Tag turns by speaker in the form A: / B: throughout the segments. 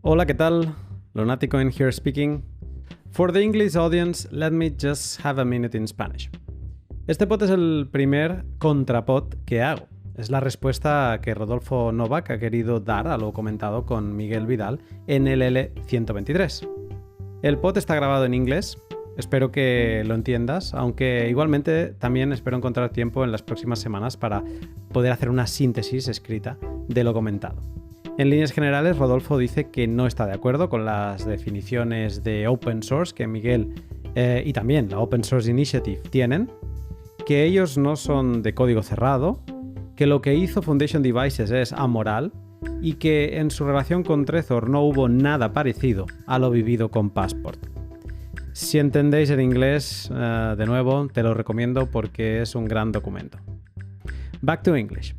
A: Hola, ¿qué tal? Lunático in here speaking. For the English audience, let me just have a minute in Spanish. Este pod es el primer contrapod que hago. Es la respuesta que Rodolfo Novak ha querido dar a lo comentado con Miguel Vidal en el L123. El pod está grabado en inglés. Espero que lo entiendas, aunque igualmente también espero encontrar tiempo en las próximas semanas para poder hacer una síntesis escrita de lo comentado. En líneas generales, Rodolfo dice que no está de acuerdo con las definiciones de open source que Miguel y también la Open Source Initiative tienen, que ellos no son de código cerrado, que lo que hizo Foundation Devices es amoral y que en su relación con Trezor no hubo nada parecido a lo vivido con Passport. Si entendéis el inglés, de nuevo, te lo recomiendo porque es un gran documento. Back to English.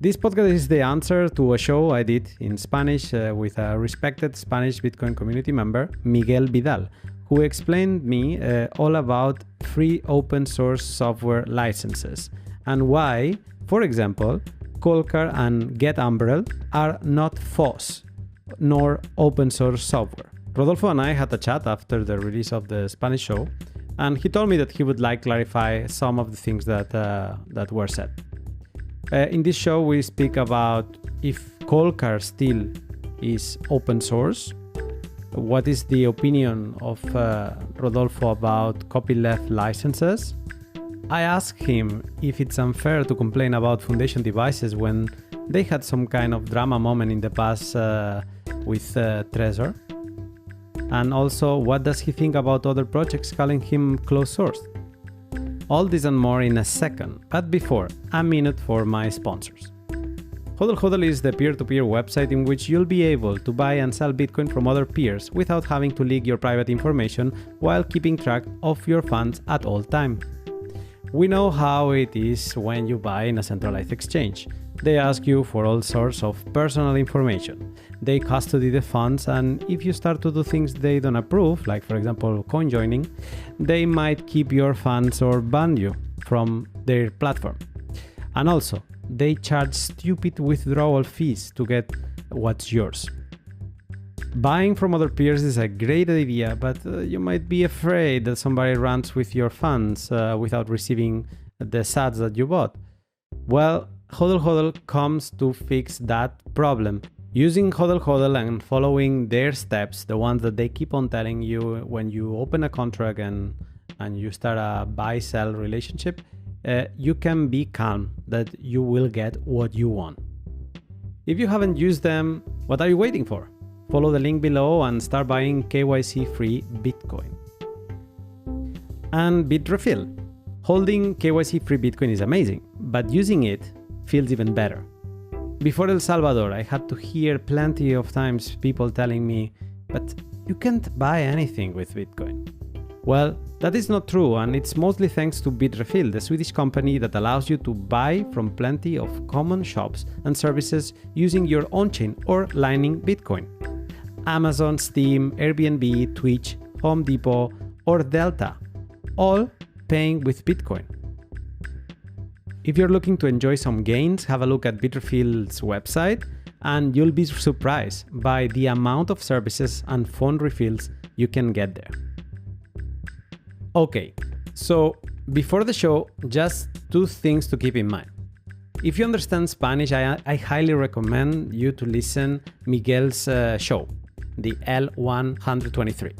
A: This podcast is the answer to a show I did in Spanish with a respected Spanish Bitcoin community member, Miguel Vidal, who explained me all about free open source software licenses and why, for example, Coldcard and GetUmbrel are not FOSS nor open source software. Rodolfo and I had a chat after the release of the Spanish show, and he told me that he would like to clarify some of the things that were said. In this show, we speak about if Coldcard still is open source, what is the opinion of Rodolfo about copyleft licenses. I asked him if it's unfair to complain about Foundation Devices when they had some kind of drama moment in the past with Trezor. And also, what does he think about other projects calling him closed source? All this and more in a second, but before, a minute for my sponsors. Hodl is the peer-to-peer website in which you'll be able to buy and sell Bitcoin from other peers without having to leak your private information while keeping track of your funds at all time. We know how it is when you buy in a centralized exchange. They ask you for all sorts of personal information. They custody the funds, and if you start to do things they don't approve, like for example coin joining, they might keep your funds or ban you from their platform. And also, they charge stupid withdrawal fees to get what's yours. Buying from other peers is a great idea, but you might be afraid that somebody runs with your funds without receiving the sats that you bought. Well, Hodl comes to fix that problem. Using Hodl and following their steps, the ones that they keep on telling you when you open a contract and you start a buy-sell relationship, you can be calm that you will get what you want. If you haven't used them, what are you waiting for? Follow the link below and start buying KYC-free Bitcoin. And Bitrefill. Holding KYC-free Bitcoin is amazing, but using it feels even better. Before El Salvador, I had to hear plenty of times people telling me, but you can't buy anything with Bitcoin. Well, that is not true, and it's mostly thanks to Bitrefill, the Swedish company that allows you to buy from plenty of common shops and services using your own chain or lining Bitcoin. Amazon, Steam, Airbnb, Twitch, Home Depot, or Delta, all paying with Bitcoin. If you're looking to enjoy some gains, have a look at Bitrefill's website and you'll be surprised by the amount of services and fund refills you can get there. Okay, so before the show, just two things to keep in mind. If you understand Spanish, I highly recommend you to listen Miguel's show, the L123.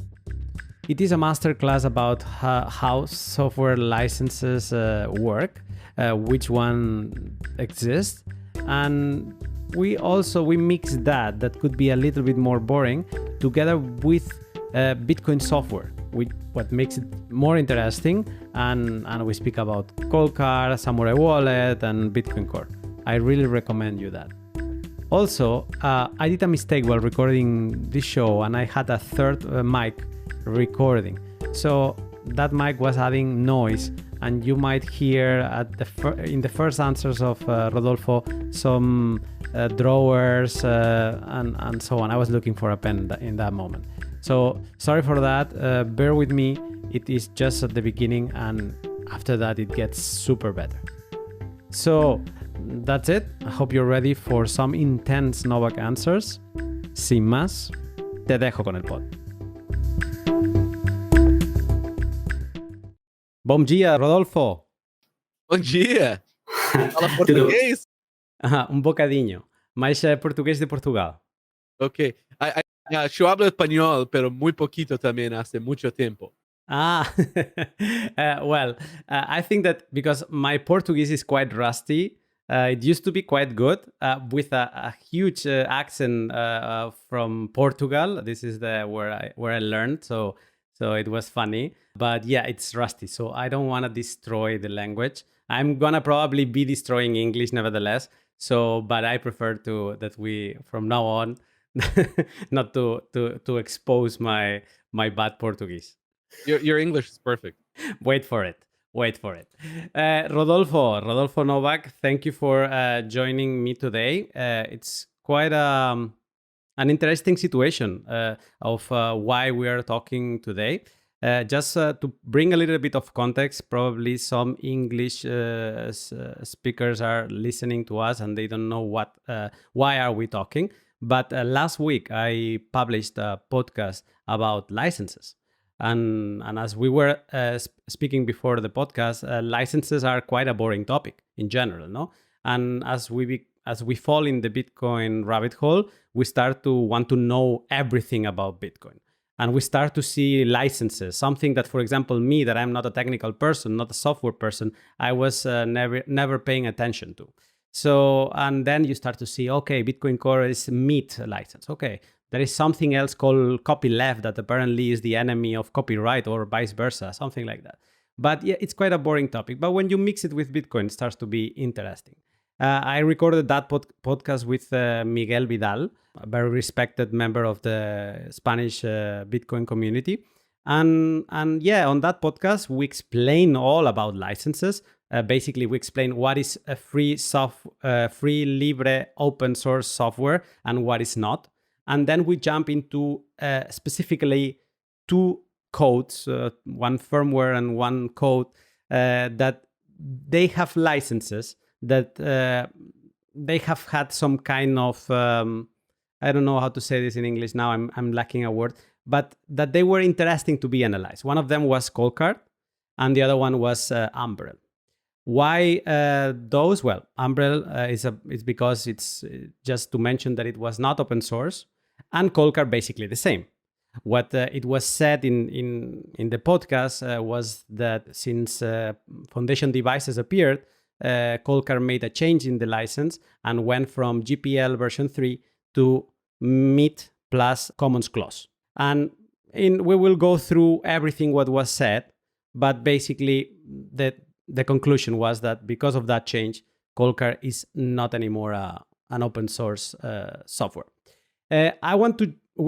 A: It is a masterclass about how software licenses work, which one exists, and we mix that could be a little bit more boring together with Bitcoin software, what makes it more interesting, and we speak about Coldcard, Samourai Wallet, and Bitcoin Core. I really recommend you that. Also, I did a mistake while recording this show, and I had a third mic recording, so that mic was adding noise, and you might hear in the first answers of Rodolfo some drawers and so on. I was looking for a pen in that moment, so sorry for that. Bear with me. It is just at the beginning, and after that it gets super better. So that's it. I hope you're ready for some intense Novak answers. Sin más, te dejo con el pod. Bom dia, Rodolfo.
B: Bom dia! Fala português?
A: Um bocadinho, mas português de Portugal.
B: Ok. Yo hablo español, pero muy poquito también, hace mucho tiempo.
A: I think that because my Portuguese is quite rusty, it used to be quite good with a huge accent from Portugal. This is where I learned, so it was funny. But yeah, it's rusty, so I don't want to destroy the language. I'm gonna probably be destroying English nevertheless. But I prefer that we from now on not to expose my bad Portuguese.
B: Your English is perfect.
A: Wait for it. Rodolfo Novak, thank you for joining me today. It's quite an interesting situation of why we are talking today. Just to bring a little bit of context, probably some English speakers are listening to us and they don't know why are we talking. But last week I published a podcast about licenses. And as we were speaking before the podcast, licenses are quite a boring topic in general, no? And as we fall in the Bitcoin rabbit hole, we start to want to know everything about Bitcoin. And we start to see licenses, something that, for example, me, that I'm not a technical person, not a software person, I was never paying attention to. So, and then you start to see, okay, Bitcoin Core is MIT license. Okay, there is something else called copyleft that apparently is the enemy of copyright or vice versa, something like that. But yeah, it's quite a boring topic. But when you mix it with Bitcoin, it starts to be interesting. I recorded that podcast with Miguel Vidal, a very respected member of the Spanish Bitcoin community. And yeah, on that podcast, we explain all about licenses. Basically, we explain what is a free libre open source software and what is not. And then we jump into specifically two codes, one firmware and one code that they have licenses that they have had some kind of, I don't know how to say this in English now, I'm lacking a word, but that they were interesting to be analyzed. One of them was Coldcard and the other one was Umbrel. Why those? Well, Umbrel is because it's just to mention that it was not open source, and Coldcard basically the same. What it was said in the podcast was that since Foundation Devices appeared, Coldcard made a change in the license and went from GPL version 3 to MIT plus Commons clause. And we will go through everything what was said, but basically the conclusion was that because of that change, Coldcard is not anymore an open source software. We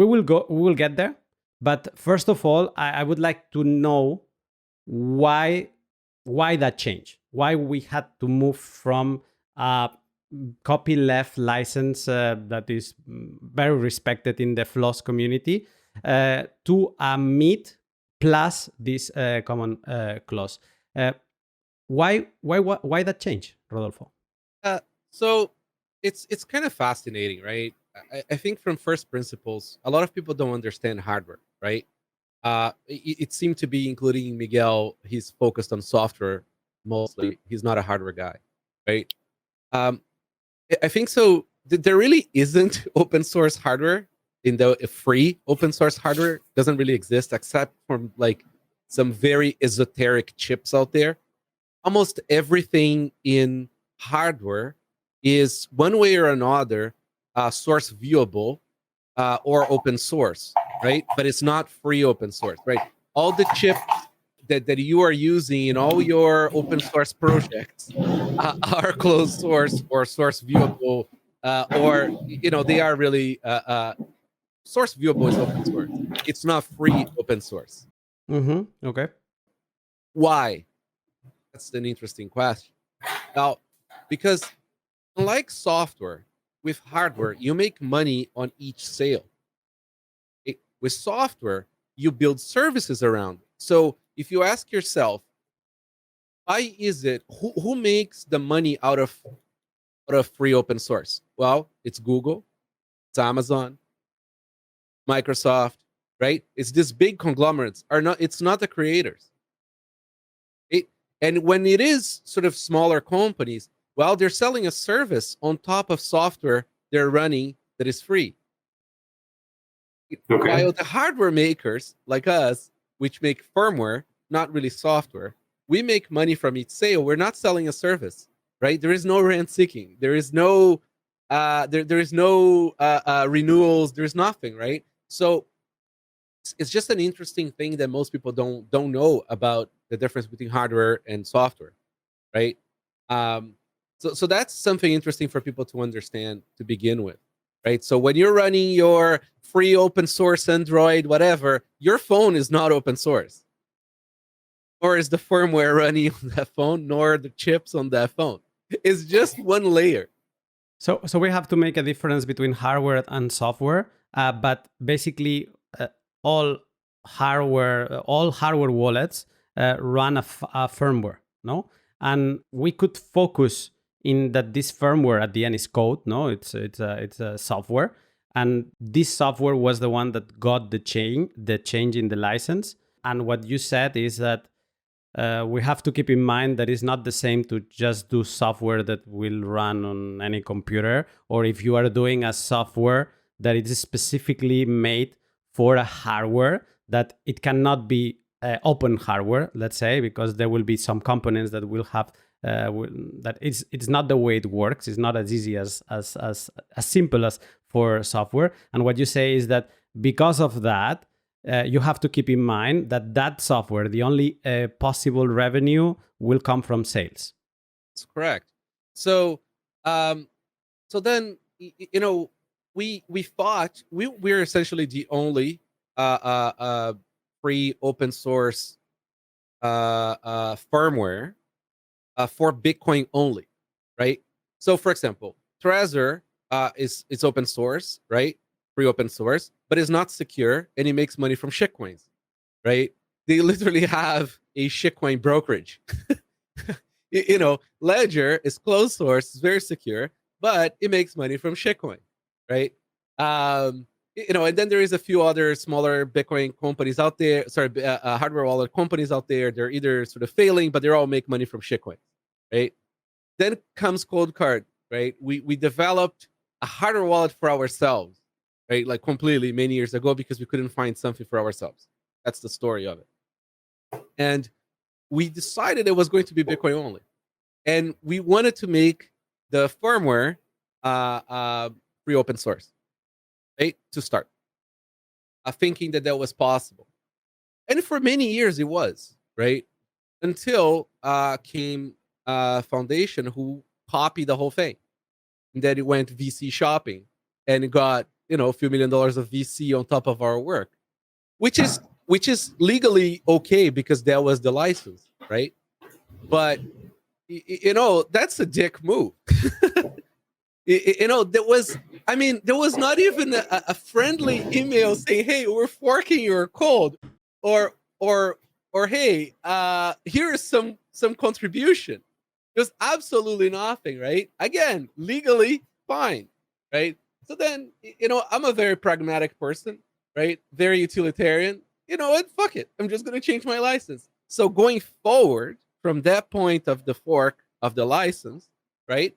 A: will get there, but first of all, I would like to know why that change, why we had to move from a copyleft license that is very respected in the FLOSS community to a MIT plus this common clause. Why that change, Rodolfo?
B: So it's kind of fascinating, right? I think from first principles, a lot of people don't understand hardware, right? It seemed to be, including Miguel, he's focused on software mostly. He's not a hardware guy, right? I think so. There really isn't open source hardware. Free open source hardware doesn't really exist, except from like some very esoteric chips out there. Almost everything in hardware is one way or another source viewable or open source, right? But it's not free open source, right? All the chips that you are using in all your open source projects are closed source or source viewable, or they are really source viewable is open source. It's not free open source.
A: Okay.
B: Why? That's an interesting question. Now, because unlike software, with hardware, you make money on each sale. With software, you build services around it. So if you ask yourself, why is it, who makes the money out of free open source? Well, it's Google, it's Amazon, Microsoft, right? It's these big conglomerates it's not the creators. And when it is sort of smaller companies, well, they're selling a service on top of software they're running that is free.
C: Okay.
B: While the hardware makers like us, which make firmware, not really software, we make money from each sale. We're not selling a service, right? There is no rent seeking. There is no there is no renewals. There's nothing, right? So it's just an interesting thing that most people don't know about the difference between hardware and software, right? So that's something interesting for people to understand to begin with, right? So when you're running your free open source Android, whatever, your phone is not open source, nor is the firmware running on that phone, nor the chips on that phone. It's just one layer.
A: So we have to make a difference between hardware and software, but basically all hardware wallets run a firmware, no? And we could focus in that this firmware at the end is code, no? It's a software, and this software was the one that got the change in the license. And what you said is that we have to keep in mind that it's not the same to just do software that will run on any computer, or if you are doing a software that it is specifically made for a hardware, that it cannot be open hardware, let's say, because there will be some components that will have that it's not the way it works. It's not as easy as simple as for software. And what you say is that because of that, you have to keep in mind that software, the only possible revenue will come from sales.
B: That's correct. So, then we thought we're essentially the only free open source firmware for Bitcoin only, right? So, for example, Trezor is open source, right? Free open source, but it's not secure, and it makes money from shitcoins, right? They literally have a shitcoin brokerage. Ledger is closed source, it's very secure, but it makes money from shitcoin, right? And then there is a few other smaller Bitcoin companies out there, hardware wallet companies out there. They're either sort of failing, but they all make money from shitcoin, right? Then comes Coldcard, right? We developed a hardware wallet for ourselves, right? Like completely many years ago, because we couldn't find something for ourselves. That's the story of it. And we decided it was going to be Bitcoin only. And we wanted to make the firmware free open source, right? To start. Thinking that was possible. And for many years it was, right? Until came Foundation, who copied the whole thing. And then it went VC shopping and got, a few $1 million of VC on top of our work, which is legally okay because that was the license, right? But that's a dick move. There was not even a friendly email saying, "Hey, we're forking your code," or "Hey, here is some contribution." There's absolutely nothing, right? Again, legally fine, right? So then, I'm a very pragmatic person, right? Very utilitarian. You know what? Fuck it. I'm just going to change my license. So going forward from that point of the fork of the license, right?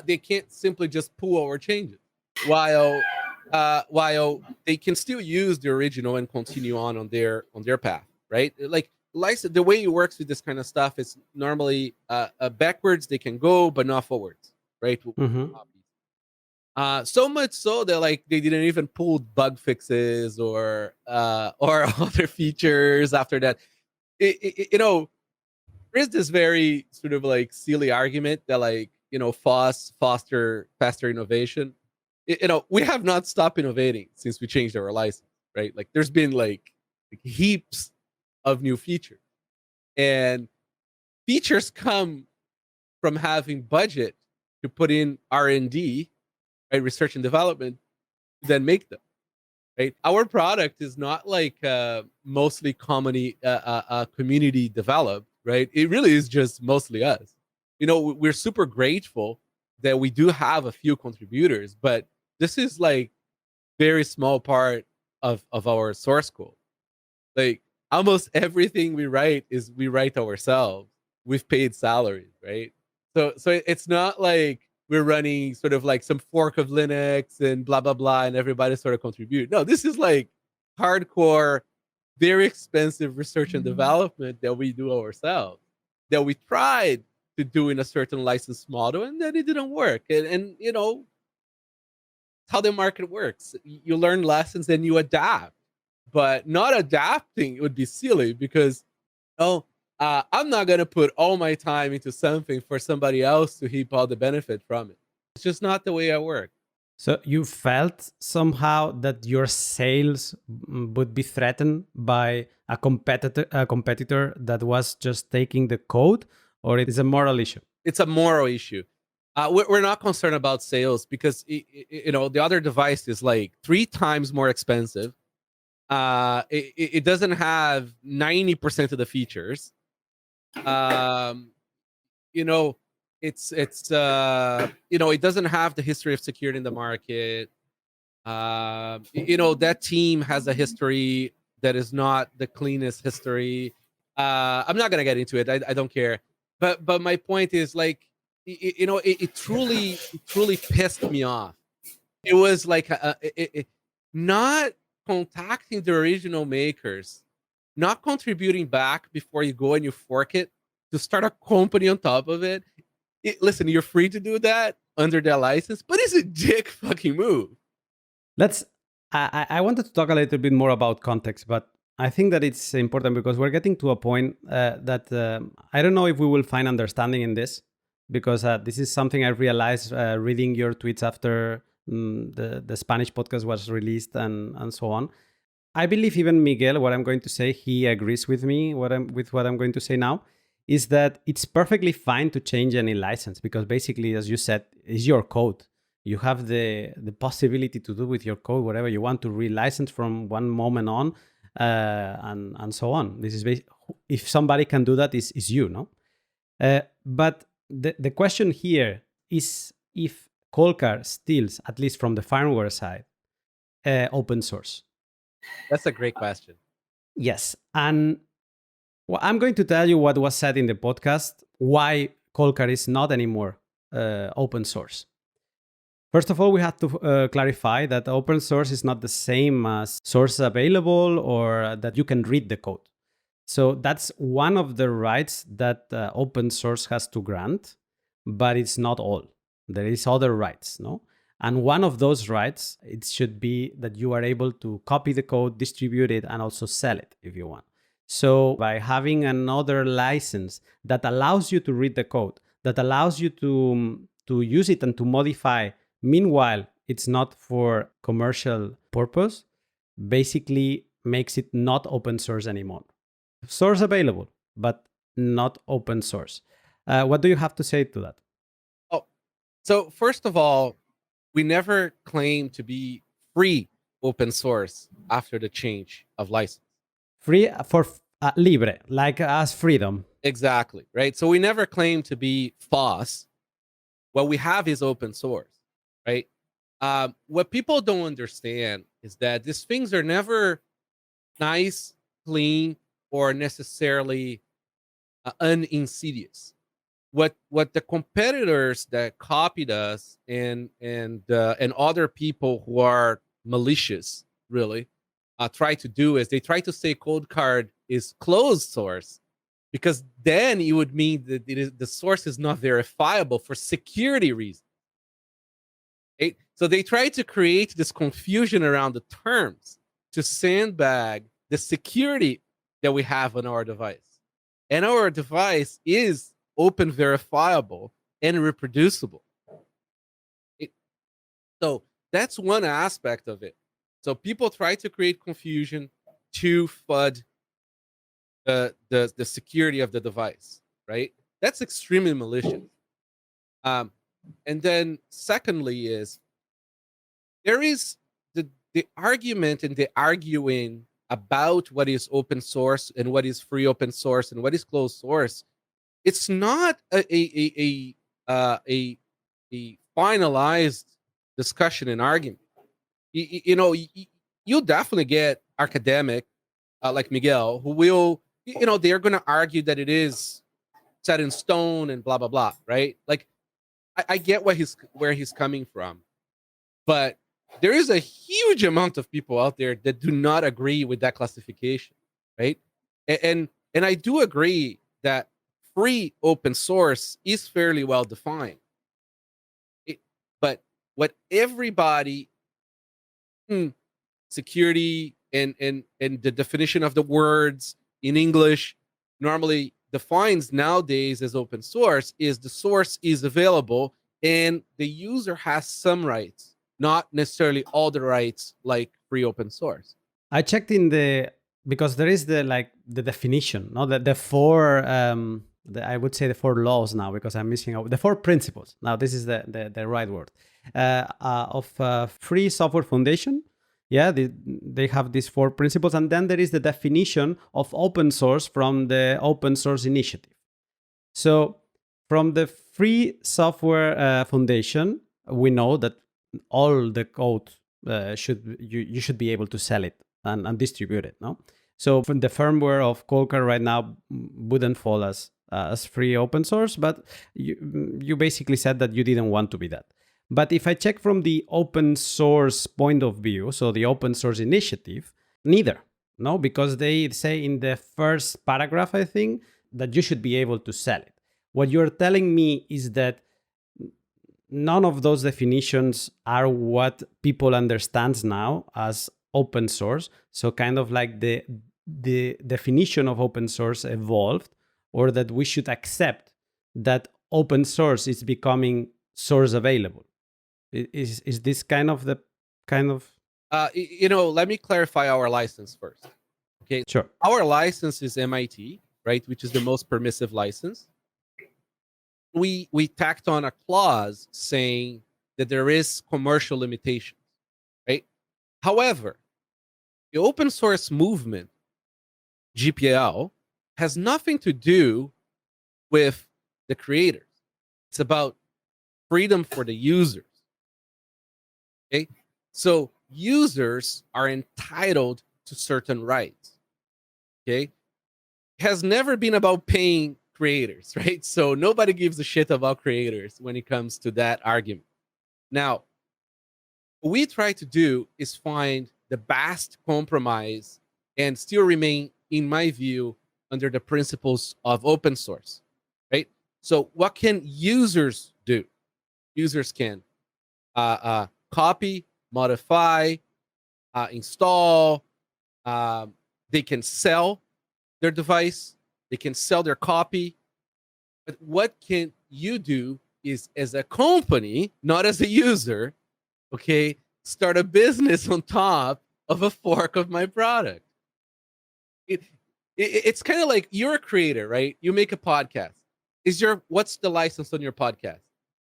B: They can't simply just pull or change it, while they can still use the original and continue on their path, right? Like license, the way it works with this kind of stuff is normally backwards they can go, but not forwards, right?
A: Mm-hmm.
B: So much so that they didn't even pull bug fixes or other features after that. There is this very sort of silly argument that foster faster innovation. We have not stopped innovating since we changed our license, right? There's been heaps of new features, and features come from having budget to put in R&D, right? Research and development, to then make them, right? Our product is not mostly community developed, right? It really is just mostly us. We're super grateful that we do have a few contributors, but this is very small part of our source code. Like almost everything we write ourselves with paid salaries, right? So it's not like we're running sort of like some fork of Linux and blah blah blah, and everybody sort of contribute. No, this is like hardcore, very expensive research and development that we do ourselves, that we tried to do in a certain license model, and then it didn't work. And you know how the market works. You learn lessons and you adapt, but not adapting would be silly because oh, I'm not gonna put all my time into something for somebody else to reap all the benefit from it. It's just not the way I work.
A: So you felt somehow that your sales would be threatened by a competitor that was just taking the code, or it is a moral issue?
B: It's a moral issue. We're not concerned about sales because you know the other device is like 3 times more expensive. It doesn't have 90% of the features. Um, you know, it's you know, it doesn't have the history of security in the market. You know, that team has a history that is not the cleanest history. I'm not gonna get into it. I don't care. But my point is like, you know, it truly pissed me off. It was like not contacting the original makers, not contributing back before you go and you fork it to start a company on top of it. Listen, you're free to do that under their license, but it's a dick fucking move.
A: Let's. I wanted to talk a little bit more about context, but I think that it's important because we're getting to a point that I don't know if we will find understanding in this, because this is something I realized reading your tweets after the Spanish podcast was released and so on. I believe even Miguel, what I'm going to say, he agrees with me with what I'm going to say now, is that it's perfectly fine to change any license because basically, as you said, it's your code. You have the possibility to do with your code whatever you want, to relicense from one moment on and so on. This is if somebody can do that, is you, no? But the question here is if Coldcard steals, at least from the firmware side, open source.
B: That's a great question.
A: Yes. And well, I'm going to tell you what was said in the podcast, why Coldcard is not anymore open source. First of all, we have to clarify that open source is not the same as source available or that you can read the code. So that's one of the rights that open source has to grant, but it's not all. There is other rights, no? And one of those rights, it should be that you are able to copy the code, distribute it, and also sell it if you want. So by having another license that allows you to read the code, that allows you to use it and to modify, meanwhile, it's not for commercial purpose, basically makes it not open source anymore. Source available, but not open source. What do you have to say to that?
B: Oh, so first of all, we never claimed to be free open source after the change of license.
A: Free for libre, like as freedom.
B: Exactly, right? So we never claimed to be FOSS. What we have is open source, right? What people don't understand is that these things are never nice, clean, or necessarily uninsidious. What the competitors that copied us and other people who are malicious really try to do is they try to say Coldcard is closed source, because then it would mean that the source is not verifiable for security reasons. Okay? So they try to create this confusion around the terms to sandbag the security that we have on our device. And our device is open, verifiable, and reproducible. So that's one aspect of it. So people try to create confusion to FUD the security of the device, right? That's extremely malicious. And then secondly is there is the argument and the arguing about what is open source and what is free open source and what is closed source. It's not a finalized discussion and argument. You'll definitely get academic like Miguel who will, they're going to argue that it is set in stone and blah blah blah, right? Like I get where he's coming from, but there is a huge amount of people out there that do not agree with that classification, right? And I do agree that free open source is fairly well defined. But what everybody, security and the definition of the words in English normally defines nowadays as open source is the source is available and the user has some rights, not necessarily all the rights like free open source.
A: I checked because there is the definition, no, the four I would say the four laws now because I'm missing out the four principles. Now this is the right word of Free Software Foundation. Yeah, they have these four principles, and then there is the definition of open source from the Open Source Initiative. So from the Free Software Foundation, we know that all the code you should be able to sell it and distribute it. No, so from the firmware of Coldcard right now wouldn't fall as free open source, but you basically said that you didn't want to be that. But if I check from the open source point of view, so the open source initiative, neither. No, because they say in the first paragraph, I think, that you should be able to sell it. What you're telling me is that none of those definitions are what people understand now as open source. So kind of like the definition of open source evolved, or that we should accept that open source is becoming source available. Is this kind of
B: let me clarify our license first. Okay,
A: sure.
B: Our license is MIT, right, which is the most permissive license. We tacked on a clause saying that there is commercial limitations, right? However, the open source movement, GPL, has nothing to do with the creators. It's about freedom for the users. Okay, so users are entitled to certain rights. Okay, it has never been about paying creators, right? So nobody gives a shit about creators when it comes to that argument. Now, what we try to do is find the best compromise and still remain, in my view, under the principles of open source, right? So what can users do? Users can copy, modify, install. They can sell their device. They can sell their copy. But what can you do is, as a company, not as a user, okay, start a business on top of a fork of my product. It's kind of like you're a creator, right? You make a podcast. What's the license on your podcast?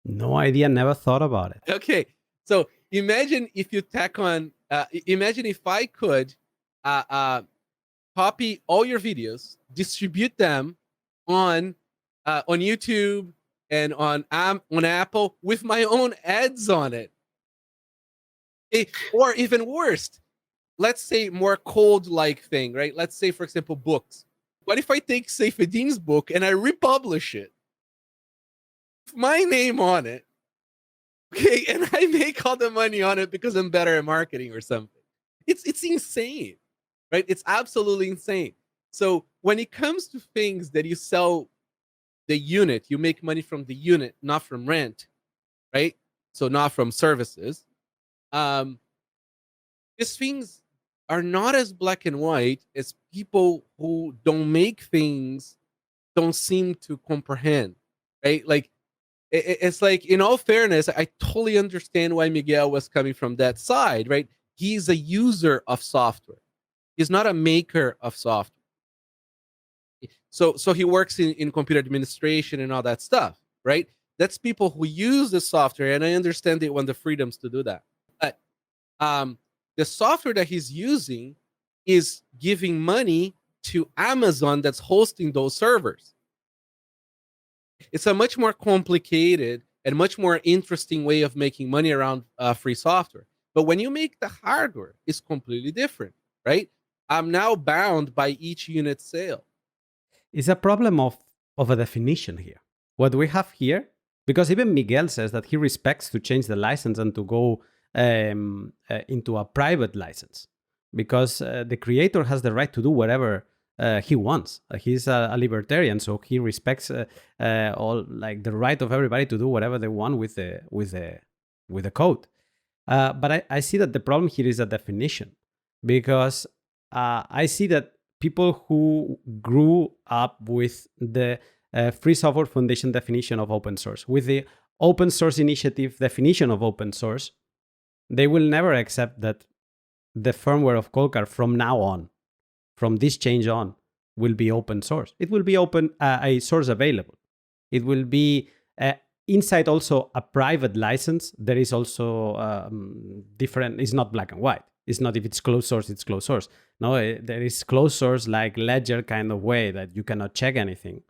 A: No idea. Never thought about it.
B: Okay. So imagine if you tack on, imagine if I could copy all your videos, distribute them on YouTube and on Apple with my own ads on it. Or even worse, let's say more cold-like thing, right? Let's say, for example, books. What if I take Saifeddin's book and I republish it? My name on it. Okay, and I make all the money on it because I'm better at marketing or something. It's insane, right? It's absolutely insane. So when it comes to things that you sell the unit, you make money from the unit, not from rent, right? So not from services. These things are not as black and white as people who don't make things don't seem to comprehend, right? Like, it's like, in all fairness, I totally understand why Miguel was coming from that side, right? He's a user of software. He's not a maker of software. So he works in computer administration and all that stuff, right? That's people who use the software, and I understand they want the freedoms to do that. But the software that he's using is giving money to Amazon that's hosting those servers. It's a much more complicated and much more interesting way of making money around free software. But when you make the hardware, it's completely different, right? I'm now bound by each unit sale.
A: It's a problem of a definition here. What we have here, because even Miguel says that he respects to change the license and to go into a private license, because the creator has the right to do whatever he wants. He's a libertarian, so he respects all like the right of everybody to do whatever they want with the code. But I see that the problem here is a definition, because I see that people who grew up with the Free Software Foundation definition of open source, with the Open Source Initiative definition of open source, they will never accept that the firmware of Coldcard from now on, from this change on, will be open source. It will be a source available. It will be inside also a private license. There is also different. It's not black and white. It's not if it's closed source, it's closed source. No, there is closed source like Ledger kind of way that you cannot check anything.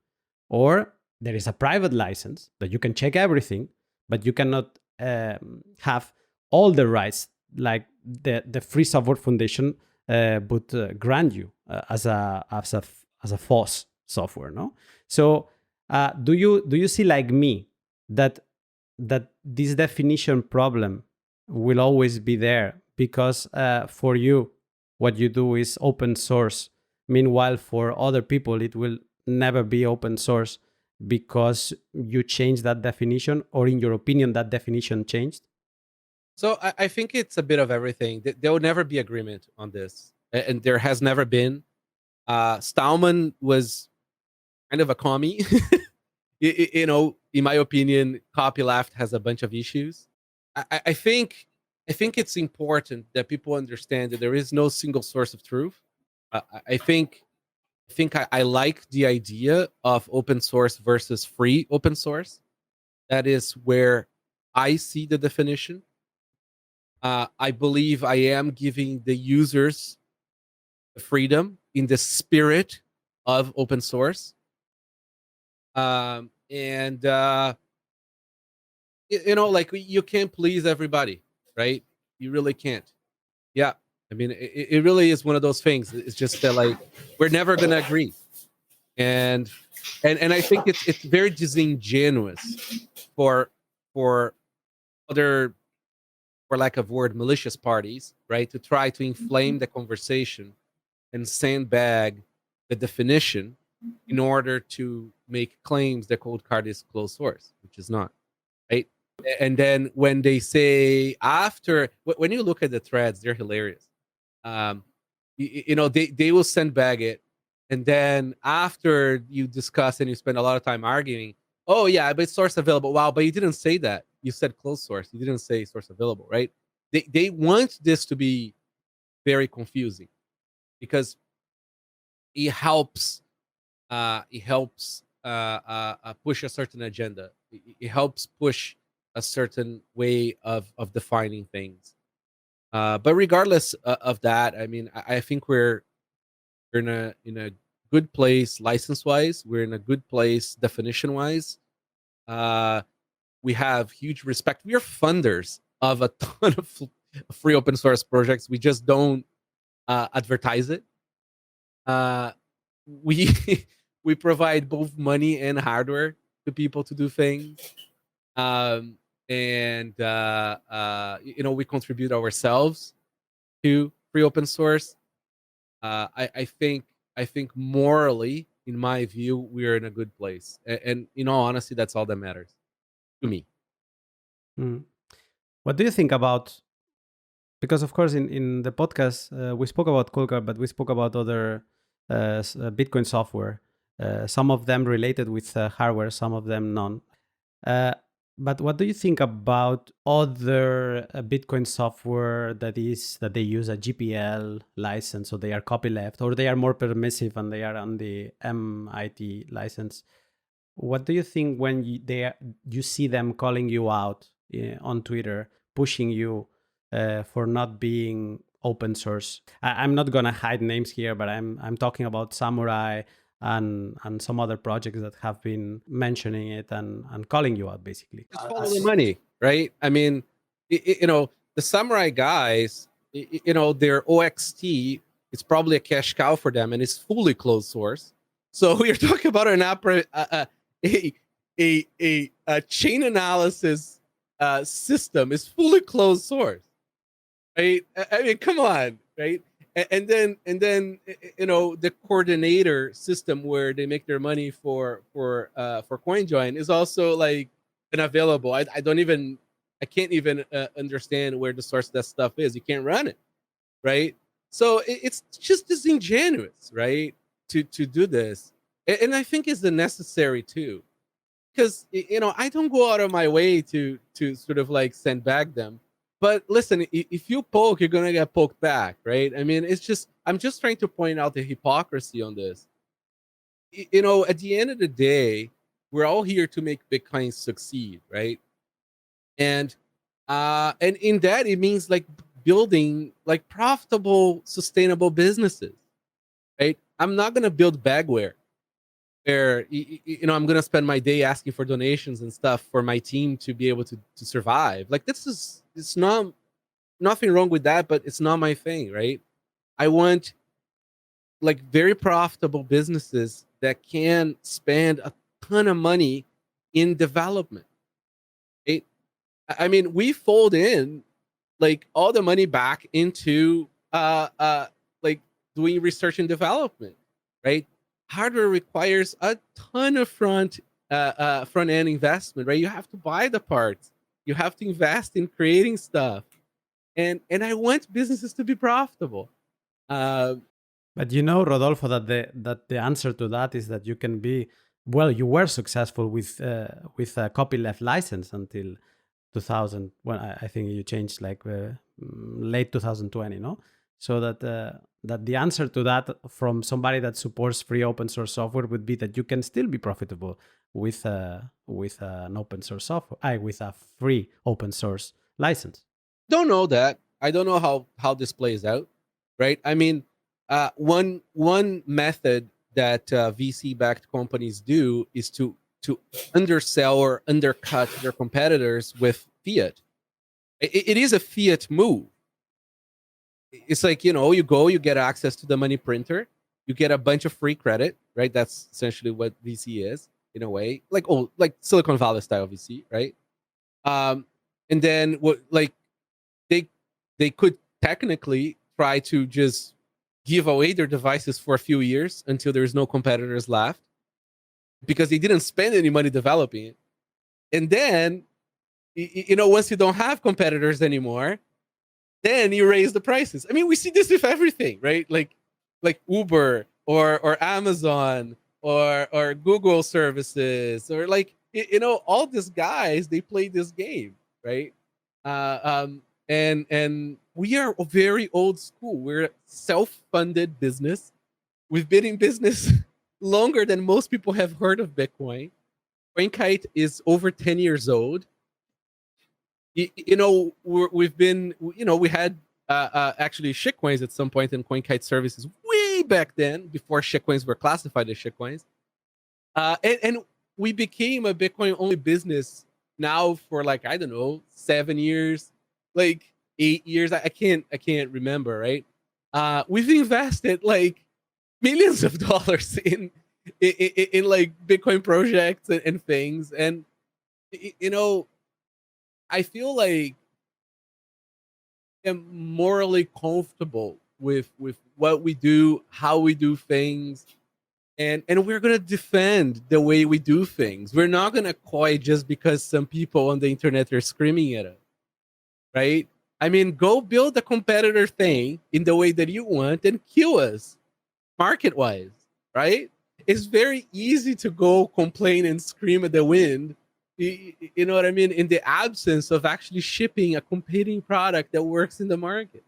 A: Or there is a private license that you can check everything, but you cannot have all the rights like the Free Software Foundation would grant you as a FOSS software. No, so do you see like me that this definition problem will always be there, because for you what you do is open source, meanwhile for other people it will never be open source because you changed that definition, or in your opinion that definition changed?
B: So I think it's a bit of everything. There will never be agreement on this, and there has never been. Stallman was kind of a commie. In my opinion, copyleft has a bunch of issues. I think it's important that people understand that there is no single source of truth. I think I like the idea of open source versus free open source. That is where I see the definition. I believe I am giving the users the freedom in the spirit of open source. Like you can't please everybody, right? You really can't. Yeah. I mean, it really is one of those things. It's just that like we're never gonna agree, and I think it's very disingenuous for other, for lack of word, malicious parties, right, to try to inflame the conversation and sandbag the definition in order to make claims that Coldcard is closed source, which is not, right? And then when they say after, when you look at the threads, they're hilarious. They will sandbag it, and then after you discuss and you spend a lot of time arguing, oh yeah, but it's source available. Wow, but you didn't say that. You said closed source. You didn't say source available, right? They want this to be very confusing because it helps push a certain agenda. It helps push a certain way of defining things. But regardless of that, I mean, I think we're in a good place license wise. We're in a good place definition wise. We have huge respect. We are funders of a ton of free open source projects. We just don't advertise it. We provide both money and hardware to people to do things. We contribute ourselves to free open source. I think morally, in my view, we're in a good place. And in all honesty, that's all that matters to me.
A: What do you think about, because of course in the podcast we spoke about Coldcard, but we spoke about other Bitcoin software, some of them related with hardware, some of them none. But what do you think about other Bitcoin software that they use a GPL license, so they are copyleft, or they are more permissive and they are on the MIT license? What do you think when you see them calling you out on Twitter, pushing you for not being open source? I'm not gonna hide names here, but I'm talking about Samourai and some other projects that have been mentioning it and calling you out, basically.
B: Just follow the money, right? I mean, the Samurai guys, their OXT, it's probably a cash cow for them, and it's fully closed source. So we're talking about an a chain analysis system is fully closed source, right? I mean, come on, right? And then the coordinator system where they make their money for CoinJoin is also like unavailable. I can't even understand where the source of that stuff is. You can't run it, right? So it's just disingenuous, right? To do this, and I think it's the necessary too, because I don't go out of my way to sort of like send back them. But listen, if you poke, you're gonna get poked back, right? I mean, I'm just trying to point out the hypocrisy on this. At the end of the day, we're all here to make Bitcoin succeed, right? And in that, it means like building like profitable, sustainable businesses, right? I'm not gonna build bagware where I'm gonna spend my day asking for donations and stuff for my team to be able to survive. Like it's not nothing wrong with that, but it's not my thing, right? I want like very profitable businesses that can spend a ton of money in development. Right? I mean, we fold in like all the money back into like doing research and development, right? Hardware requires a ton of front end investment, right? You have to buy the parts, you have to invest in creating stuff, and I want businesses to be profitable.
A: But Rodolfo, that the answer to that is that you can be you were successful with a copyleft license until 2000. Well, I think you changed like late 2020, no? So that the answer to that from somebody that supports free open source software would be that you can still be profitable with an open source software, with a free open source license.
B: Don't know that. I don't know how this plays out, right? I mean, one method that VC-backed companies do is to undersell or undercut their competitors with fiat. It is a fiat move. It's like, you get access to the money printer, you get a bunch of free credit, right? That's essentially what VC is in a way, like Silicon Valley style VC, right? And then they could technically try to just give away their devices for a few years until there's no competitors left because they didn't spend any money developing it. And then, once you don't have competitors anymore, then you raise the prices. I mean, we see this with everything, right? Like Uber or Amazon or Google services or like, all these guys, they play this game, right? And we are very old school. We're a self-funded business. We've been in business longer than most people have heard of Bitcoin. Coinkite is over 10 years old. We had actually shitcoins at some point in Coinkite services way back then, before shitcoins were classified as shitcoins. And we became a Bitcoin only business now for like, I don't know, 7 years, like 8 years. I can't remember, right? We've invested like millions of dollars in like Bitcoin projects and things. And, I feel like I'm morally comfortable with what we do, how we do things, and we're gonna defend the way we do things. We're not gonna quit just because some people on the internet are screaming at us, right? I mean, go build a competitor thing in the way that you want and kill us market-wise, right? It's very easy to go complain and scream at the wind. You know what I mean? In the absence of actually shipping a competing product that works in the market.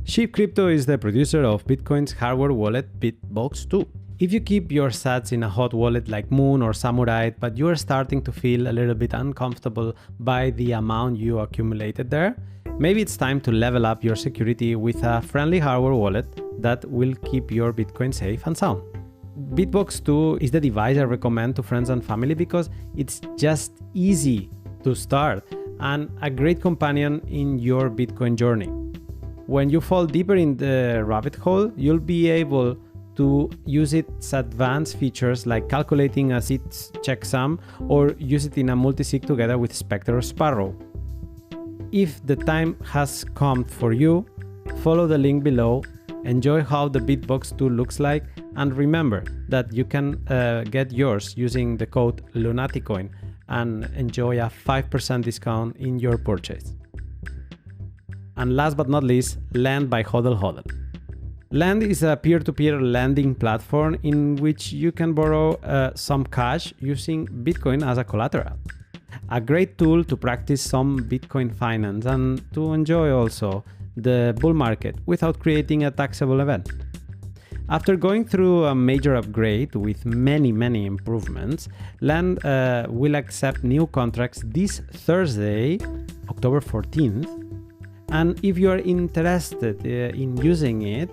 A: Sheep Crypto is the producer of Bitcoin's hardware wallet Bitbox 2. If you keep your sats in a hot wallet like Moon or Samourai, but you are starting to feel a little bit uncomfortable by the amount you accumulated there, maybe it's time to level up your security with a friendly hardware wallet that will keep your Bitcoin safe and sound. Bitbox 2 is the device I recommend to friends and family because it's just easy to start and a great companion in your Bitcoin journey. When you fall deeper in the rabbit hole, you'll be able to use its advanced features like calculating a seed checksum or use it in a multi-sig together with Spectre or Sparrow. If the time has come for you, follow the link below, enjoy how the Bitbox 2 looks like, and remember that you can get yours using the code LUNATICOIN and enjoy a 5% discount in your purchase. And last but not least, Lend by Hodl Hodl. Lend is a peer-to-peer lending platform in which you can borrow some cash using Bitcoin as a collateral. A great tool to practice some Bitcoin finance and to enjoy also the bull market without creating a taxable event. After going through a major upgrade with many improvements, Lend will accept new contracts this Thursday, October 14th. And if you are interested in using it,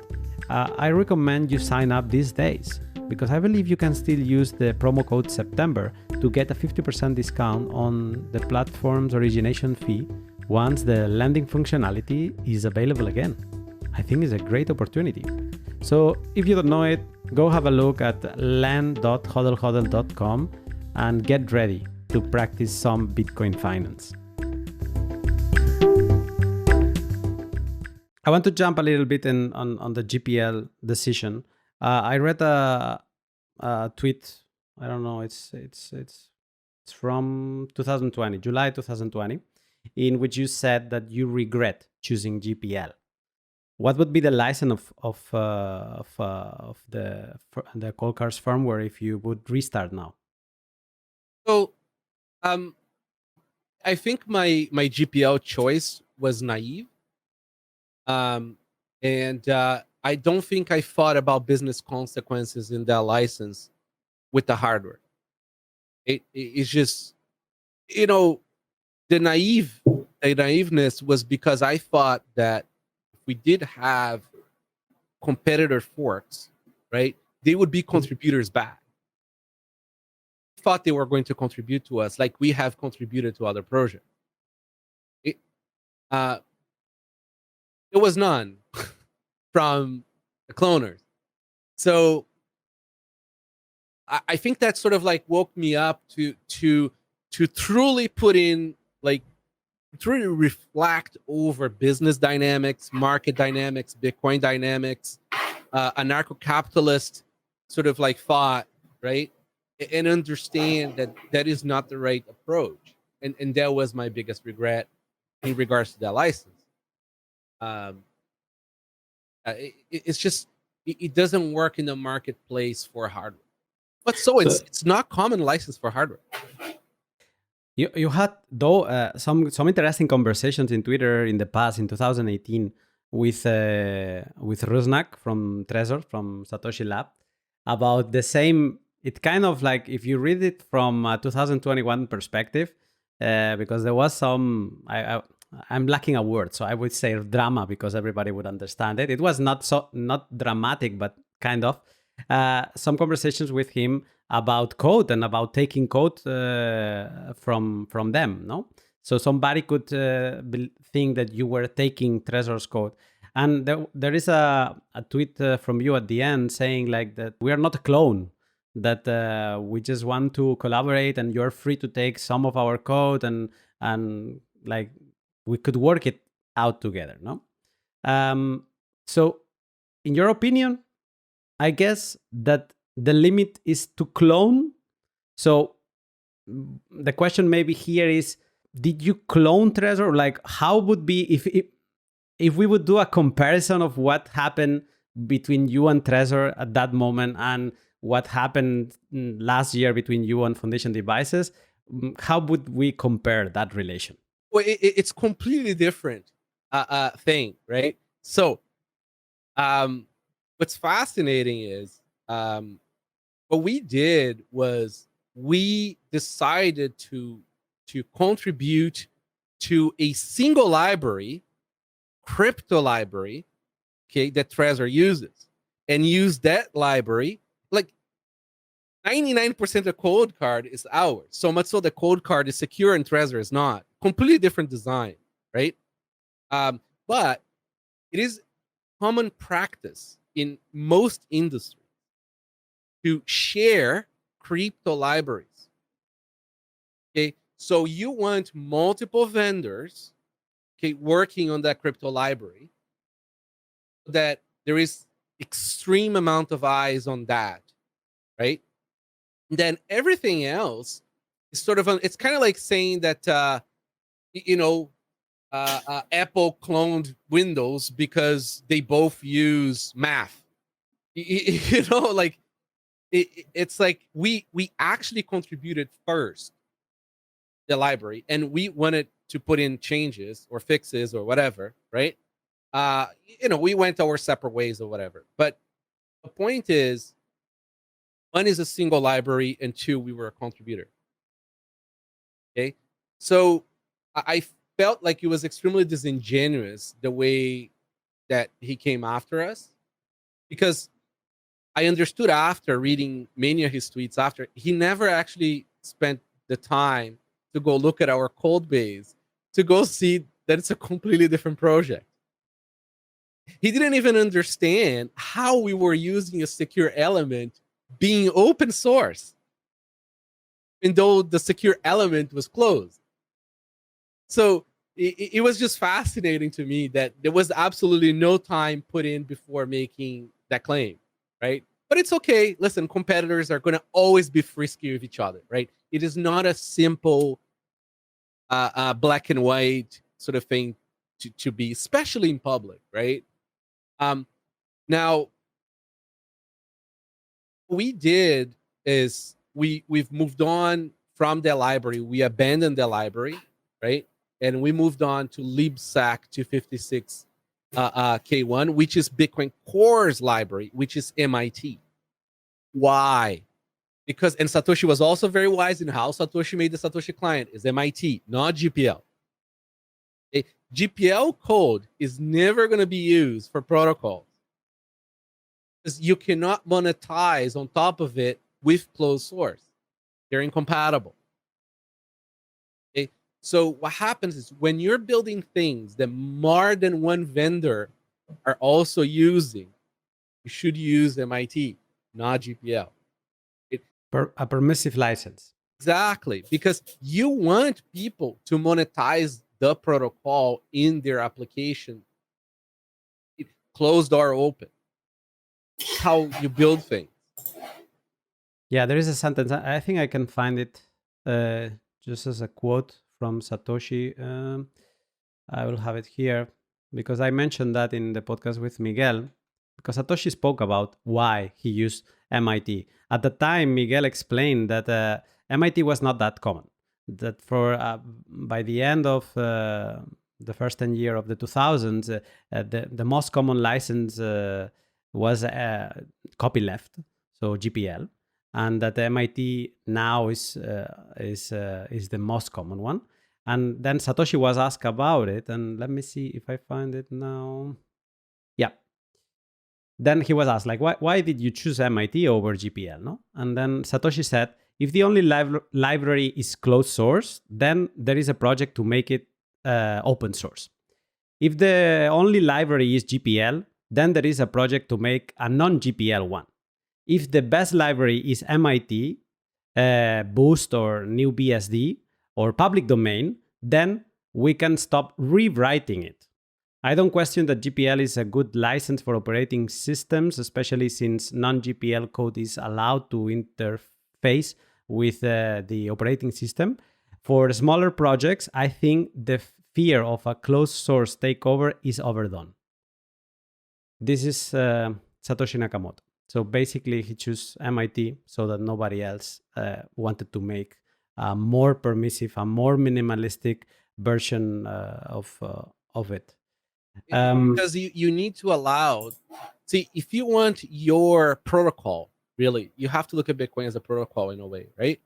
A: I recommend you sign up these days, because I believe you can still use the promo code September to get a 50% discount on the platform's origination fee once the lending functionality is available again. I think it's a great opportunity. So if you don't know it, go have a look at lend.hodlhodl.com and get ready to practice some Bitcoin finance. I want to jump a little bit on the GPL decision. I read a tweet. I don't know. It's from 2020, July 2020, in which you said that you regret choosing GPL. What would be the license of the Coldcard's firmware if you would restart now?
B: So, I think my GPL choice was naive. And I don't think I thought about business consequences in that license with the hardware. It's just, the naiveness was because I thought that if we did have competitor forks, right, they would be contributors back. Thought they were going to contribute to us like we have contributed to other projects. There was none from the cloners. So I think that sort of like woke me up to truly put in, like, truly reflect over business dynamics, market dynamics, Bitcoin dynamics, anarcho-capitalist sort of like thought, right? And understand that that is not the right approach. And that was my biggest regret in regards to that license. It's just, it doesn't work in the marketplace for hardware. But it's not common license for hardware.
A: You had though some interesting conversations in Twitter in the past, in 2018, with Rusnak from Trezor, from Satoshi Lab, about the same. It kind of like, if you read it from a 2021 perspective, because there was some, I'm lacking a word, so I would say drama, because everybody would understand it. It was not dramatic, but kind of some conversations with him about code and about taking code from them. No, so somebody could think that you were taking Trezor's code, and there is a tweet from you at the end saying like that we are not a clone, that we just want to collaborate, and you're free to take some of our code and like we could work it out together, no? So in your opinion, I guess that the limit is to clone. So the question maybe here is, did you clone Trezor? Like, how would be if we would do a comparison of what happened between you and Trezor at that moment and what happened last year between you and Foundation Devices, how would we compare that relation?
B: Well, it's completely different thing, right? So what's fascinating is what we did was we decided to contribute to a single library, crypto library, okay, that Trezor uses, and use that library. Like, 99% of Coldcard is ours. So much so the Coldcard is secure and Trezor is not. Completely different design, right? But it is common practice in most industries to share crypto libraries. Okay, so you want multiple vendors, okay, working on that crypto library, so that there is extreme amount of eyes on that, right? And then everything else is sort of it's kind of like saying that Apple cloned Windows because they both use math. Like it's like we actually contributed first the library, and we wanted to put in changes or fixes or whatever, right? We went our separate ways or whatever. But the point is, one is a single library, and two, we were a contributor. Okay, so I felt like it was extremely disingenuous the way that he came after us, because I understood after reading many of his tweets after, he never actually spent the time to go look at our code base to go see that it's a completely different project. He didn't even understand how we were using a secure element being open source, even though the secure element was closed. So it was just fascinating to me that there was absolutely no time put in before making that claim, right? But it's okay. Listen, competitors are going to always be frisky with each other, right? It is not a simple black and white sort of thing to be, especially in public, right? Now, what we did is we've moved on from the library. We abandoned the library, right? And we moved on to libsac 256 K1, which is Bitcoin Core's library, which is MIT. Why? Because, and Satoshi was also very wise in how Satoshi made the Satoshi client, is MIT, not GPL. Okay? GPL code is never going to be used for protocols, because you cannot monetize on top of it with closed source. They're incompatible. Okay? So what happens is, when you're building things that more than one vendor are also using, you should use MIT, not GPL.
A: A permissive license.
B: Exactly, because you want people to monetize the protocol in their application. Closed or open. How you build things.
A: Yeah, there is a sentence. I think I can find it just as a quote from Satoshi. I will have it here because I mentioned that in the podcast with Miguel, because Satoshi spoke about why he used MIT. At the time, Miguel explained that MIT was not that common. That by the end of the first 10 years of the 2000s, the most common license was copyleft, so GPL, and that MIT now is the most common one. And then Satoshi was asked about it, and let me see if I find it now. Yeah. Then he was asked, like, why did you choose MIT over GPL, no? And then Satoshi said, if the only library is closed source, then there is a project to make it open source. If the only library is GPL, then there is a project to make a non-GPL one. If the best library is MIT, Boost or New BSD or public domain, then we can stop rewriting it. I don't question that GPL is a good license for operating systems, especially since non-GPL code is allowed to interface with the operating system. For smaller projects, I think the fear of a closed source takeover is overdone. This is Satoshi Nakamoto. So basically, he chose MIT so that nobody else wanted to make a more permissive, a more minimalistic version of it.
B: Because you need to allow, see, if you want your protocol, really, you have to look at Bitcoin as a protocol in a way, right?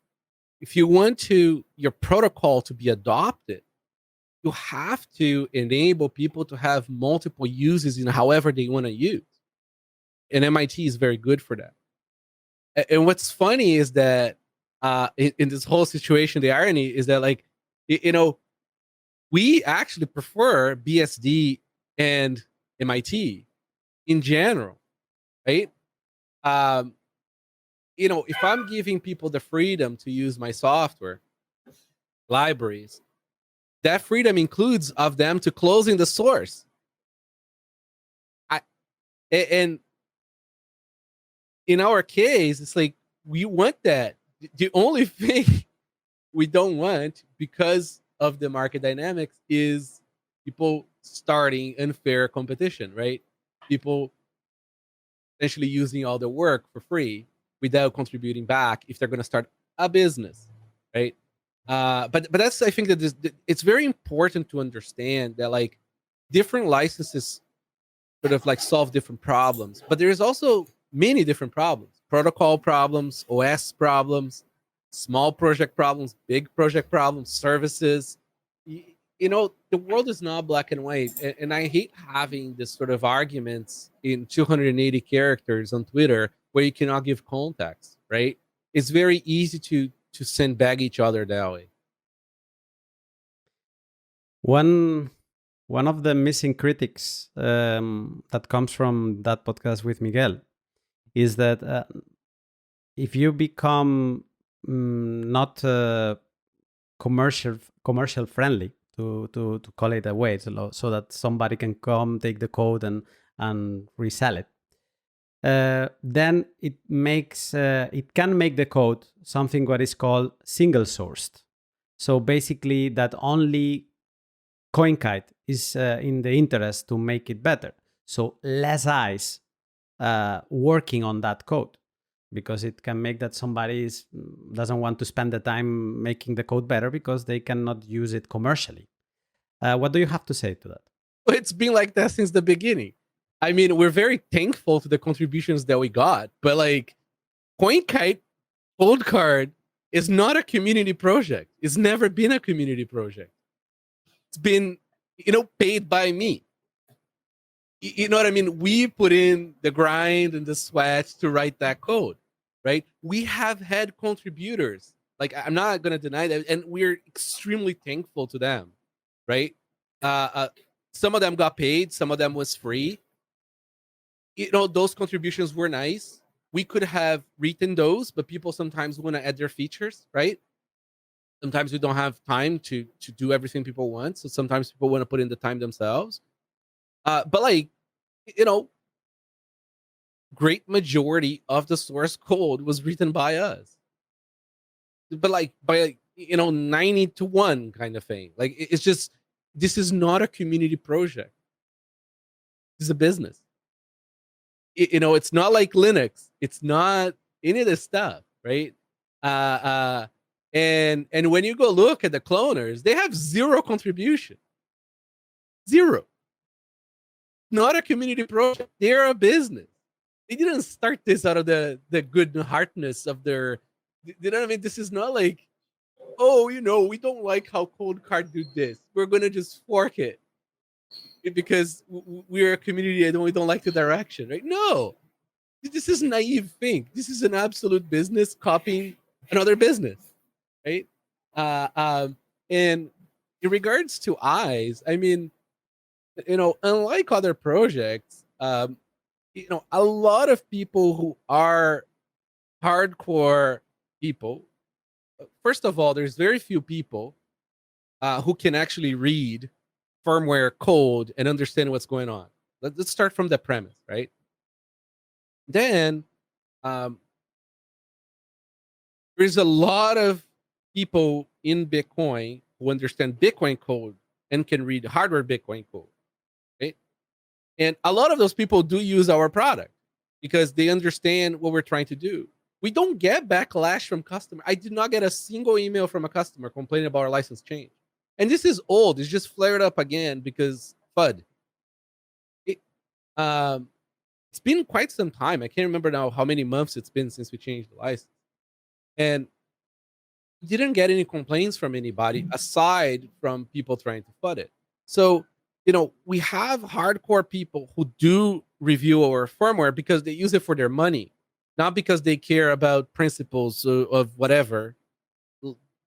B: If you want your protocol to be adopted, you have to enable people to have multiple uses in however they want to use. And MIT is very good for that. And what's funny is that in this whole situation, the irony is that, like, you know, we actually prefer BSD and MIT in general, right? Um, if I'm giving people the freedom to use my software libraries, that freedom includes of them to closing the source. And in our case, it's like we want that. The only thing we don't want, because of the market dynamics, is people starting unfair competition, right? People essentially using all the work for free without contributing back if they're going to start a business, right? But that's, I think that it's very important to understand that, like, different licenses sort of like solve different problems, but there's also many different problems: protocol problems, OS problems, small project problems, big project problems, services. The world is not black and white, and I hate having this sort of arguments in 280 characters on Twitter where you cannot give context, right? It's very easy to sandbag each other that way.
A: One of the missing critics that comes from that podcast with Miguel is that if you become not commercial friendly, to call it a way, so that somebody can come take the code and resell it, then it can make the code something what is called single sourced. So basically, that only Coinkite is in the interest to make it better. So less eyes working on that code, because it can make that somebody doesn't want to spend the time making the code better because they cannot use it commercially. What do you have to say to that?
B: It's been like that since the beginning. I mean, we're very thankful to the contributions that we got, but like, Coinkite Coldcard is not a community project. It's never been a community project. It's been, paid by me. You know what I mean? We put in the grind and the sweat to write that code, right? We have had contributors. Like, I'm not going to deny that. And we're extremely thankful to them, right? Some of them got paid. Some of them was free. Those contributions were nice. We could have written those, but people sometimes want to add their features, right? Sometimes we don't have time to do everything people want. So sometimes people want to put in the time themselves. But like, great majority of the source code was written by us. But like by 90 to 1 kind of thing. Like, it's just, this is not a community project. This is a business. It's not like Linux. It's not any of this stuff, right? And when you go look at the cloners, they have zero contribution. Zero. Not a community project. They're a business. They didn't start this out of the good heartness of their. You know what I mean? This is not like, oh, we don't like how Coldcard do this. We're gonna just fork it because we're a community and we don't like the direction, right? No, this is a naive thing. This is an absolute business copying another business, right? And in regards to eyes, I mean, unlike other projects, a lot of people who are hardcore people. First of all, there's very few people who can actually read firmware code and understand what's going on. Let's start from the premise, right? Then there's a lot of people in Bitcoin who understand Bitcoin code and can read hardware Bitcoin code, right? And a lot of those people do use our product because they understand what we're trying to do. We don't get backlash from customers. I did not get a single email from a customer complaining about our license change. And this is old. It's just flared up again because FUD. It's been quite some time. I can't remember now how many months it's been since we changed the license. And didn't get any complaints from anybody aside from people trying to FUD it. So, we have hardcore people who do review our firmware because they use it for their money. not because they care about principles of whatever.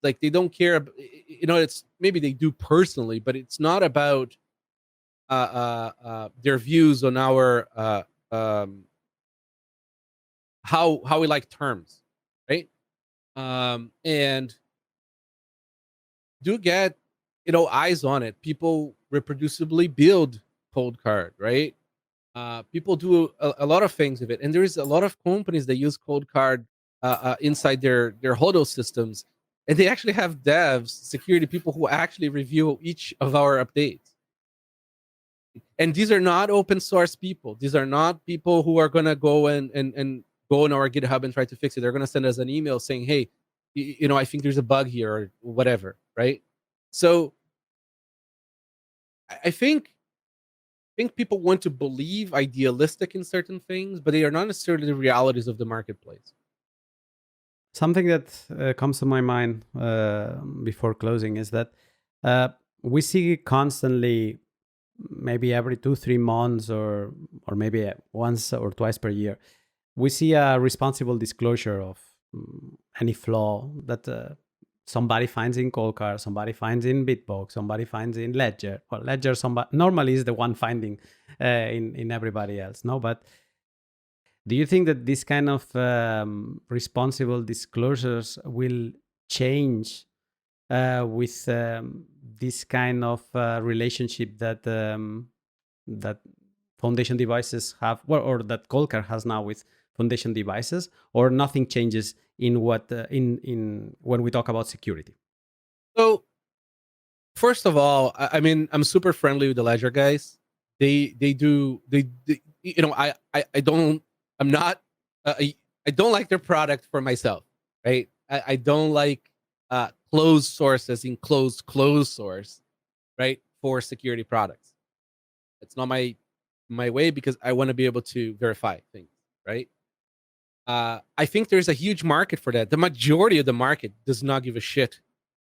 B: Like they don't care. It's maybe they do personally, but it's not about their views on our how we like terms, right? And do get eyes on it. People reproducibly build Coldcard, right? People do a lot of things with it, and there is a lot of companies that use Coldcard inside their HODL systems, and they actually have devs, security people who actually review each of our updates. And these are not open source people. These are not people who are gonna go and go on our GitHub and try to fix it. They're gonna send us an email saying, "Hey, I think there's a bug here," or whatever, right? So I think people want to believe idealistic in certain things, but they are not necessarily the realities of the marketplace.
A: Something that comes to my mind before closing is that we see constantly, maybe every 2-3 months, or maybe once or twice per year, we see a responsible disclosure of any flaw that somebody finds in Coldcard, somebody finds in Bitbox, somebody finds in Ledger. Well, Ledger normally is the one finding in everybody else, no? But do you think that this kind of responsible disclosures will change with this kind of relationship that that Foundation Devices have, or that Coldcard has now with Foundation Devices, or nothing changes in what in when we talk about security?
B: So, first of all, I mean, I'm super friendly with the Ledger guys. They I don't. I'm not. I don't like their product for myself, right? I don't like closed source as in closed source, right? For security products, it's not my way, because I want to be able to verify things, right? I think there's a huge market for that. The majority of the market does not give a shit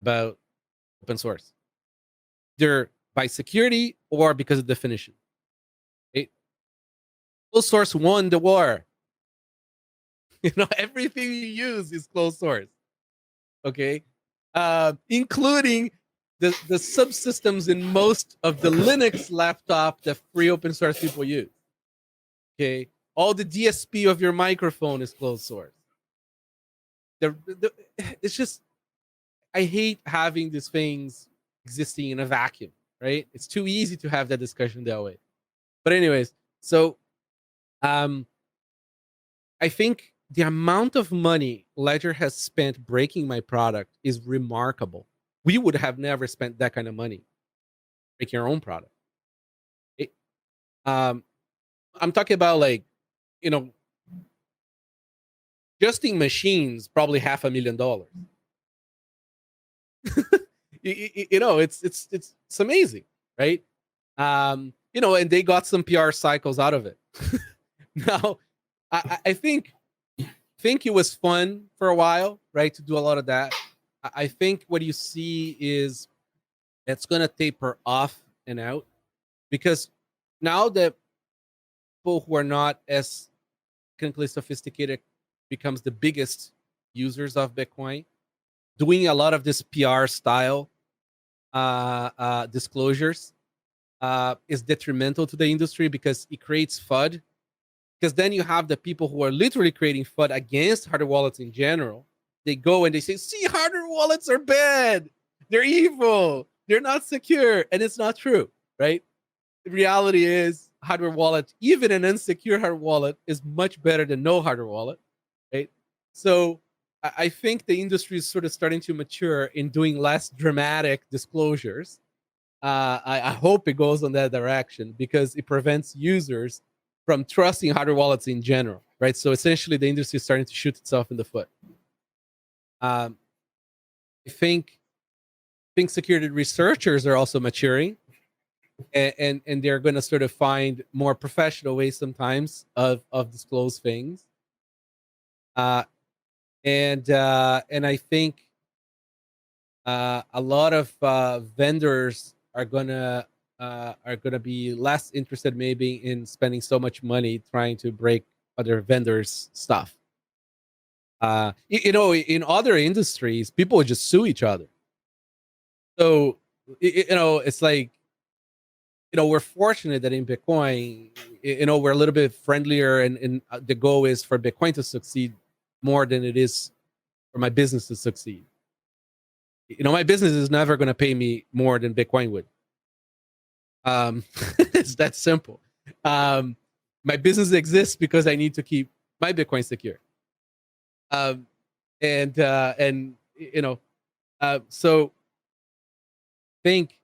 B: about open source, either by security or because of definition. Right? Closed source won the war. Everything you use is closed source. Okay, including the subsystems in most of the Linux laptop that free open source people use. Okay, all the DSP of your microphone is closed source. It's just, I hate having these things existing in a vacuum, right? It's too easy to have that discussion that way. But anyways, so I think the amount of money Ledger has spent breaking my product is remarkable. We would have never spent that kind of money breaking our own product. I'm talking about, like, adjusting machines, probably $500,000. It's amazing, right? And they got some PR cycles out of it. Now, I think it was fun for a while, right, to do a lot of that. I think what you see is it's going to taper off and out, because now that people who are not as technically sophisticated becomes the biggest users of Bitcoin, doing a lot of this PR style disclosures is detrimental to the industry, because it creates FUD. Because then you have the people who are literally creating FUD against hardware wallets in general. They go and they say, "See, hardware wallets are bad. They're evil. They're not secure." And it's not true, right? The reality is, hardware wallet, even an unsecure hardware wallet, is much better than no hardware wallet, right? So I think the industry is sort of starting to mature in doing less dramatic disclosures. I hope it goes in that direction, because it prevents users from trusting hardware wallets in general, right? So essentially, the industry is starting to shoot itself in the foot. I think security researchers are also maturing, and they're going to sort of find more professional ways sometimes of disclose things. And I think a lot of vendors are gonna be less interested, maybe, in spending so much money trying to break other vendors' stuff, In other industries, people would just sue each other. So, it's like, we're fortunate that in Bitcoin, we're a little bit friendlier, and the goal is for Bitcoin to succeed more than it is for my business to succeed. My business is never going to pay me more than Bitcoin would. It's that simple. My business exists because I need to keep my Bitcoin secure. So think,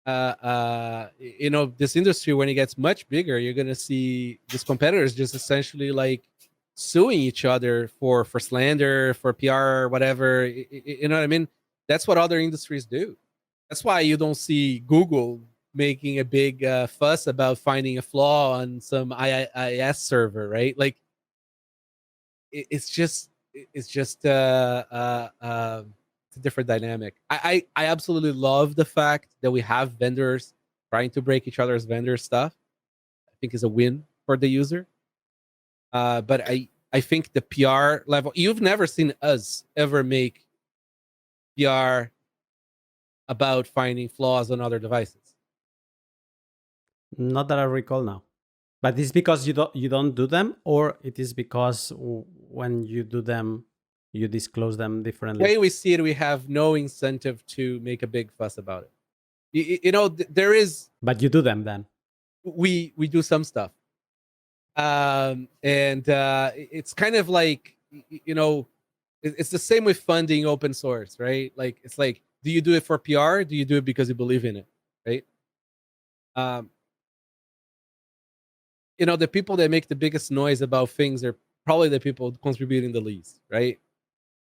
B: this industry, when it gets much bigger, you're going to see these competitors just essentially like suing each other for slander, for PR, whatever. You know what I mean? That's what other industries do. That's why you don't see Google making a big fuss about finding a flaw on some IIS server, right? Like, it's just a different dynamic. I absolutely love the fact that we have vendors trying to break each other's vendor stuff. I think is a win for the user. But I think the PR level, you've never seen us ever make PR about finding flaws on other devices.
A: Not that I recall now. But it's because you don't do them, or it is because when you do them, you disclose them differently?
B: The way we see it, we have no incentive to make a big fuss about it. There is...
A: But you do them then?
B: We do some stuff. And it's kind of like, it's the same with funding open source, right? Like, it's like, do you do it for PR? Do you do it because you believe in it, right? The people that make the biggest noise about things are probably the people contributing the least, right?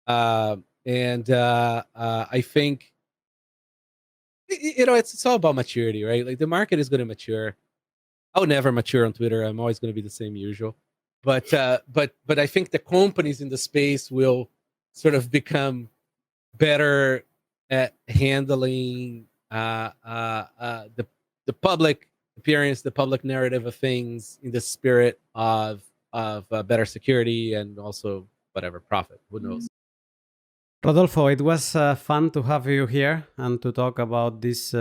B: I think, it's all about maturity, right? Like, the market is going to mature. I'll never mature on Twitter. I'm always going to be the same usual. But I think the companies in the space will sort of become better at handling the public appearance, the public narrative of things in the spirit of better security and also whatever profit. Who knows?
A: Rodolfo, it was fun to have you here and to talk about this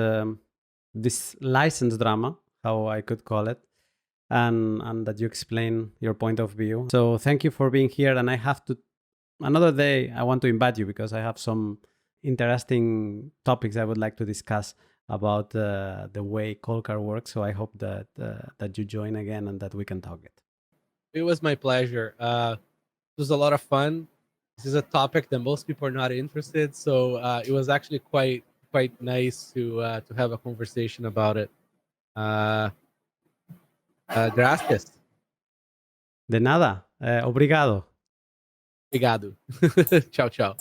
A: license drama, how I could call it, and that you explain your point of view. So thank you for being here. And I have to, another day, I want to invite you because I have some interesting topics I would like to discuss about the way Coldcard works. So I hope that that you join again and that we can talk it.
B: It was my pleasure. It was a lot of fun. This is a topic that most people are not interested, so it was actually quite nice to have a conversation about it. Gracias.
A: De nada. Obrigado.
B: Obrigado. Ciao, ciao.